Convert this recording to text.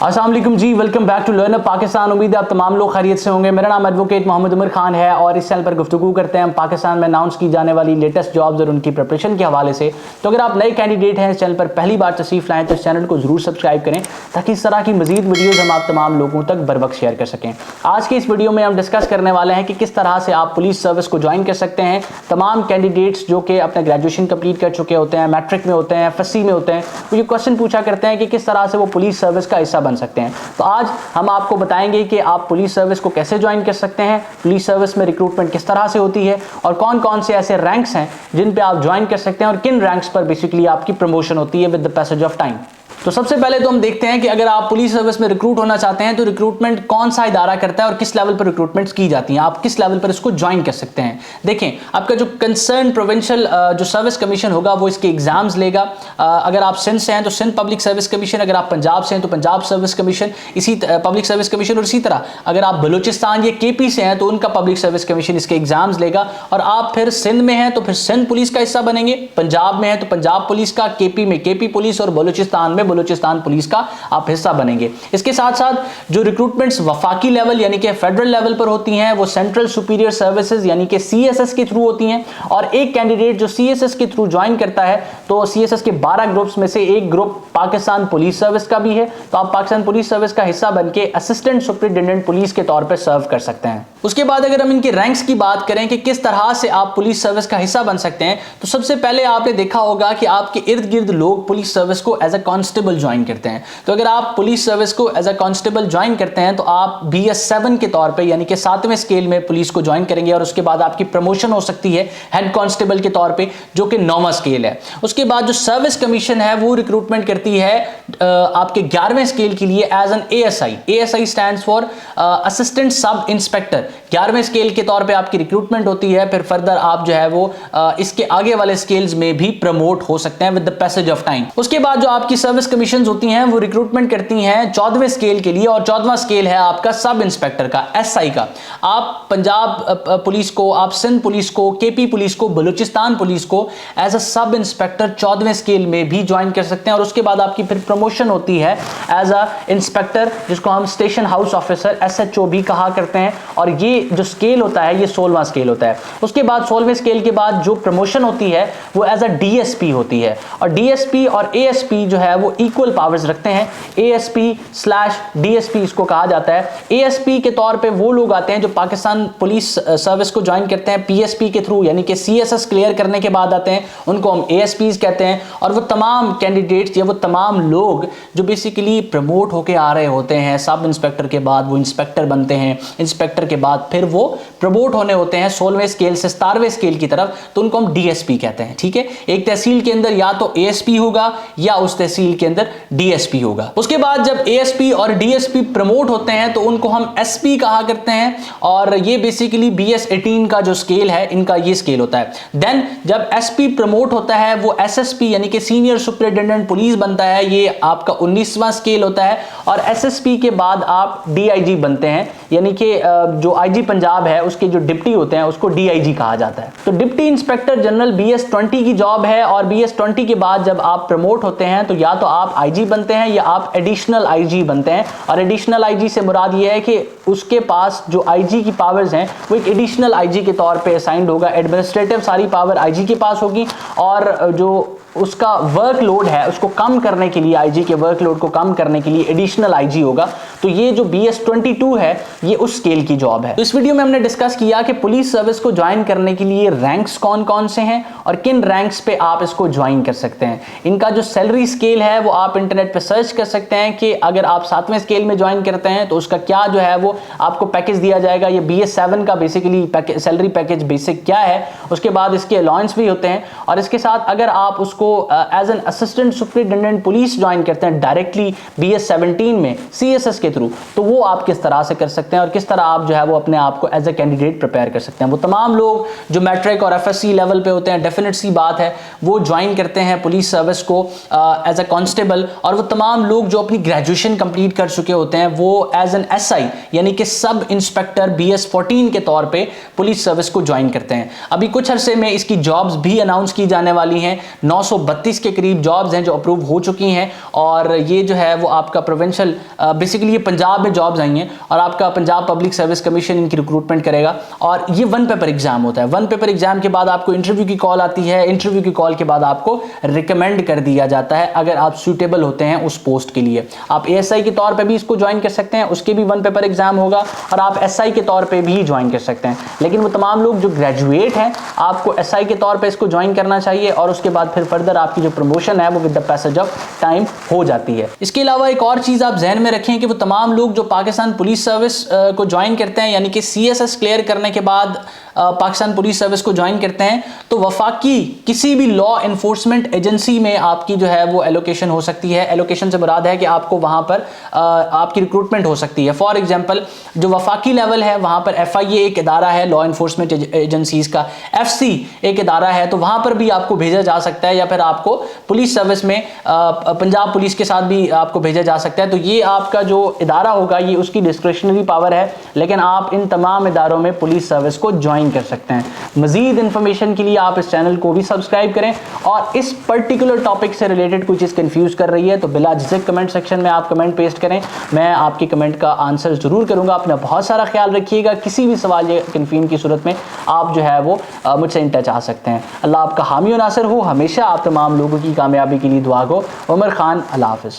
अस्सलाम वालेकुम जी, welcome back to learn up Pakistan. उम्मीद है आप तमाम लोग खैरियत से होंगे। मेरा नाम एडवोकेट मोहम्मद उमर खान है और इस चैनल पर गुफ्तगू करते हैं हम पाकिस्तान में अनाउंस की जाने वाली लेटेस्ट जॉब्स और उनकी प्रिपरेशन के हवाले से। तो अगर आप नए कैंडिडेट हैं, इस चैनल पर पहली बार तशरीफ लाएँ तो इस चैनल को जरूर सब्सक्राइब करें ताकि इस तरह की मजीद वीडियोज़ हम आप तमाम लोगों तक बर वक्त शेयर कर सकें। आज के इस वीडियो में हम डिस्कस करने वाले हैं कि किस तरह से आप पुलिस सर्विस को ज्वाइन कर सकते हैं। तमाम कैंडिडेट्स जो कि अपने ग्रेजुएशन कंप्लीट कर चुके होते हैं, मैट्रिक में होते हैं, FSC में होते हैं, वो ये क्वेश्चन पूछा करते हैं कि किस तरह से वो पुलिस सर्विस का हिस्सा बन सकते हैं। तो आज हम आपको बताएंगे कि आप पुलिस सर्विस को कैसे ज्वाइन कर सकते हैं, पुलिस सर्विस में रिक्रूटमेंट किस तरह से होती है और कौन कौन से ऐसे रैंक्स हैं जिन पे आप ज्वाइन कर सकते हैं और किन रैंक्स पर बेसिकली आपकी प्रमोशन होती है with the passage of time. तो सबसे पहले तो हम देखते हैं कि अगर आप पुलिस सर्विस में रिक्रूट होना चाहते हैं तो रिक्रूटमेंट कौन सा इदारा करता है और किस लेवल पर रिक्रूटमेंट्स की जाती हैं, आप किस लेवल पर इसको ज्वाइन कर सकते हैं। देखें, आपका जो कंसर्न प्रोविंशियल जो सर्विस कमीशन होगा वो इसके एग्जाम्स लेगा। अगर आप सिंध से हैं तो सिंध पब्लिक सर्विस कमीशन, अगर आप पंजाब से हैं तो पंजाब सर्विस कमीशन, इसी पब्लिक सर्विस कमीशन, और इसी तरह अगर आप बलूचिस्तान या KP से हैं तो उनका पब्लिक सर्विस कमीशन इसके एग्जाम्स लेगा। और आप फिर सिंध में हैं तो फिर सिंध पुलिस का हिस्सा बनेंगे, पंजाब में हैं तो पंजाब पुलिस का, KP में KP पुलिस और बलूचिस्तान में बलूचिस्तान पुलिस का आप हिस्सा बनेंगे। इसके साथ साथ जो रिक्रूटमेंट्स वफाकी लेवल यानी कि फेडरल लेवल पर होती हैं वो सेंट्रल सुपीरियर सर्विसेज यानी कि CSS के थ्रू होती हैं। और एक कैंडिडेट जो CSS के थ्रू ज्वाइन करता है तो CSS के 12 ग्रुप्स में से एक ग्रुप पाकिस्तान पुलिस सर्विस का भी है, तो आप पाकिस्तान पुलिस सर्विस का हिस्सा बनके असिस्टेंट सुपरिटेंडेंट पुलिस के तौर पर सर्व कर सकते हैं। उसके बाद अगर हम इनके रैंक्स की बात करें कि किस तरह से आप पुलिस सर्विस का हिस्सा बन सकते हैं, तो सबसे पहले आपने देखा होगा कि आपके इर्द गिर्द लोग पुलिस सर्विस को एज अ कांस्टेबल ज्वाइन करते हैं। तो अगर आप पुलिस सर्विस को एज अ कांस्टेबल ज्वाइन करते हैं तो आप BS7 के तौर पे यानी कि 7वें स्केल में पुलिस को ज्वाइन करेंगे और उसके बाद आपकी प्रमोशन हो सकती है हेड कांस्टेबल के तौर पे जो कि 9वां स्केल है। उसके बाद जो सर्विस कमीशन है वो रिक्रूटमेंट करती है आपके 11वें स्केल के लिए as an ASI stands for assistant sub inspector. 11वें स्केल के तौर पे आपकी रिक्रूटमेंट होती है, फिर फर्दर आप जो है वो इसके आगे वाले स्केल्स में भी प्रमोट हो सकते हैं with the passage of time. उसके बाद जो आपकी सर्विस कमीशन होती हैं वो रिक्रूटमेंट करती हैं 14वें स्केल के लिए और 14वां स्केल है आपका सब इंस्पेक्टर का, SI का। आप पंजाब पुलिस को, आप सिंध पुलिस को, KP पुलिस को, बलूचिस्तान पुलिस को as a sub inspector 14वें scale में भी ज्वाइन कर सकते हैं और उसके बाद आपकी फिर प्रमोशन होती है एज अ इंस्पेक्टर, जिसको हम स्टेशन हाउस ऑफिसर SHO भी कहा करते हैं। और ये जो स्केल होता है ये 16वां स्केल होता है। उसके बाद 16वें स्केल के बाद जो प्रमोशन होती है वो एज अ DSP होती है और DSP और ASP जो है वो इक्वल पावर्स रखते हैं। ASP/DSP इसको कहा जाता है। ASP के तौर पे वो लोग आते हैं जो पाकिस्तान पुलिस सर्विस को ज्वाइन करते हैं PSP के थ्रू यानी कि CSS क्लियर करने के बाद आते हैं, उनको हम ASPs कहते हैं। और वो तमाम कैंडिडेट्स या वो तमाम लोग जो बेसिकली प्रमोट होके आ रहे होते हैं, सब इंस्पेक्टर के बाद वो इंस्पेक्टर बनते हैं, इंस्पेक्टर के बाद फिर वो प्रमोट होने होते हैं 16वें स्केल से 17वें स्केल की तरफ, तो उनको हम DSP कहते हैं। ठीक है, एक तहसील के अंदर या तो ASP होगा या उस तहसील के अंदर DSP होगा। उसके बाद जब ASP और DSP प्रमोट होते हैं तो उनको हम SP कहा करते हैं और ये बेसिकली BS18 का जो स्केल है इनका ये स्केल होता है। देन जब SP प्रमोट होता है वो SSP यानी कि सीनियर सुपरिटेंडेंट पुलिस बनता है, ये आपका 19वां स्केल होता है। और SSP के बाद आप DIG बनते हैं यानी कि जो IG पंजाब है उसके जो डिप्टी होते हैं उसको DIG कहा जाता है। तो डिप्टी इंस्पेक्टर जनरल BS20 की जॉब है और BS20 के बाद जब आप प्रमोट होते हैं तो या तो आप IG बनते हैं या आप एडिशनल IG बनते हैं। और एडिशनल IG से मुराद ये है कि उसके पास जो IG की पावर्स हैं वो एक एडिशनल IG के तौर पे असाइंड होगा, एडमिनिस्ट्रेटिव सारी पावर IG के पास होगी और जो उसका वर्कलोड है उसको कम करने के लिए, IG के वर्कलोड को कम करने के लिए एडिशनल IG होगा। तो ये जो BS22 है ये उस स्केल की जॉब है। तो इस वीडियो में हमने डिस्कस किया कि पुलिस सर्विस को ज्वाइन करने के लिए रैंक्स कौन कौन से हैं और किन रैंक्स पे आप इसको ज्वाइन कर सकते हैं। इनका जो सैलरी स्केल है वो आप इंटरनेट पे सर्च कर सकते हैं कि अगर आप 7वें स्केल में ज्वाइन करते हैं तो उसका क्या जो है वो आपको पैकेज दिया जाएगा। ये BS7 का बेसिकली सैलरी पैकेज बेसिक क्या है, उसके बाद इसके अलाउंस भी होते हैं। और इसके साथ अगर आप उसको as an assistant superintendent police join करते हैं डायरेक्टली BS17 में CSS के थ्रू, तो वो आप किस तरह से कर सकते हैं और किस तरह आप जो है वो अपने आप को एज ए कैंडिडेट प्रिपेयर कर सकते हैं। वो तमाम लोग जो मैट्रिक और FSC लेवल पे होते हैं, डेफिनेट सी बात है वो ज्वाइन करते हैं पुलिस सर्विस को एज ए कांस्टेबल। और वो तमाम लोग जो अपनी ग्रेजुएशन कंप्लीट कर चुके होते हैं वो एज एन SI यानी कि सब इंस्पेक्टर BS14 के तौर पे पुलिस सर्विस को ज्वाइन करते हैं। अभी कुछ अरसे में इसकी जॉब्स भी अनाउंस की जाने वाली हैं। 900 932 के करीब जॉब्स हैं जो अप्रूव हो चुकी हैं, और ये जो है वो आपका प्रोविंशियल बेसिकली ये पंजाब में जॉब्स आई हैं और आपका पंजाब पब्लिक सर्विस कमीशन इनकी रिक्रूटमेंट करेगा। और ये 1 पेपर एग्जाम होता है। 1 पेपर एग्जाम के बाद आपको इंटरव्यू की कॉल आती है, इंटरव्यू की कॉल के बाद आपको रिकमेंड कर दिया जाता है अगर आप सूटेबल होते हैं उस पोस्ट के लिए। आप ASI के तौर पे भी इसको ज्वाइन कर सकते हैं, उसके भी 1 पेपर एग्जाम होगा, और आप SI के तौर पे भी ज्वाइन कर सकते हैं। लेकिन वो तमाम लोग जो ग्रेजुएट हैं आपको SI के तौर पे इसको ज्वाइन करना चाहिए, और उसके बाद फिर फर्दर आपकी जो प्रमोशन है वो with the passage of time हो जाती है। इसके अलावा एक और चीज आप जहन में रखें कि वो तमाम लोग जो पाकिस्तान पुलिस सर्विस को ज्वाइन करते हैं, यानी कि CSS क्लियर करने के बाद पाकिस्तान पुलिस सर्विस को ज्वाइन करते हैं, तो वफाकी किसी भी लॉ एनफोर्समेंट एजेंसी में आपकी जो है वो एलोकेशन हो सकती है। एलोकेशन से मुराद है कि आपको वहां पर आपकी रिक्रूटमेंट हो सकती है। फॉर एग्जांपल जो वफाकी लेवल है वहां पर FIA एक इदारा है लॉ एनफोर्समेंट एजेंसीज का, FC एक इदारा है, तो वहां पर भी आपको भेजा जा सकता है, या फिर आपको पुलिस सर्विस में पंजाब पुलिस के साथ भी आपको भेजा जा सकता है। तो ये आपका जो इदारा होगा ये उसकी डिस्क्रिशनरी पावर है, लेकिन आप इन तमाम इदारों में पुलिस सर्विस को ज्वाइन कर सकते हैं। मजीद इंफॉर्मेशन के लिए आप इस चैनल को भी सब्सक्राइब करें, और इस पर्टिकुलर टॉपिक से रिलेटेड कोई चीज कंफ्यूज कर रही है तो बिला झिझक कमेंट सेक्शन में आप कमेंट पेस्ट करें, मैं आपकी कमेंट का आंसर जरूर करूंगा। अपना बहुत सारा ख्याल रखिएगा। किसी भी सवाल या कन्फ्यूजन की सूरत में आप जो है वो मुझसे इन टच आ सकते हैं। अल्लाह आपका हामी और नासिर हो। हमेशा आप तमाम लोगों की कामयाबी के लिए दुआ गो। उमर खान, अल्लाह हाफिज़।